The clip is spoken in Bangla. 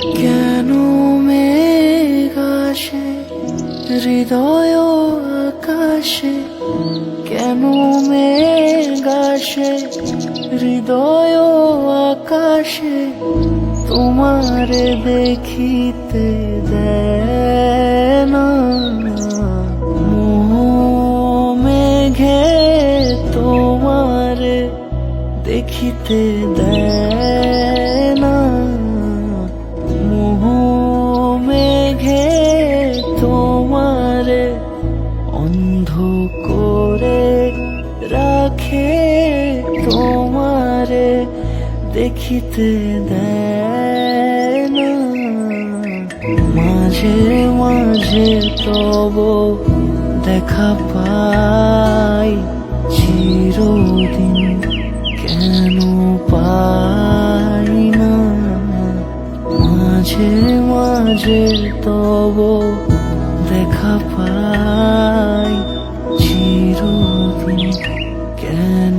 কেন মেঘ আসে হৃদয় আকাশে, কেন মেঘ আসে হৃদয় আকাশে, তোমারে দেখিতে দেয় না। মোহ মেঘে তোমারে দেখিতে দেয় না। মোহ মেঘে তোমারে অন্ধ করে রাখে, তোমারে দেখিতে দেয় না। মাঝে মাঝে তব দেখা পাই, চিরদিন কেন পাই না। মাঝে মাঝে তব দেখা পাই, চিরদিন কেন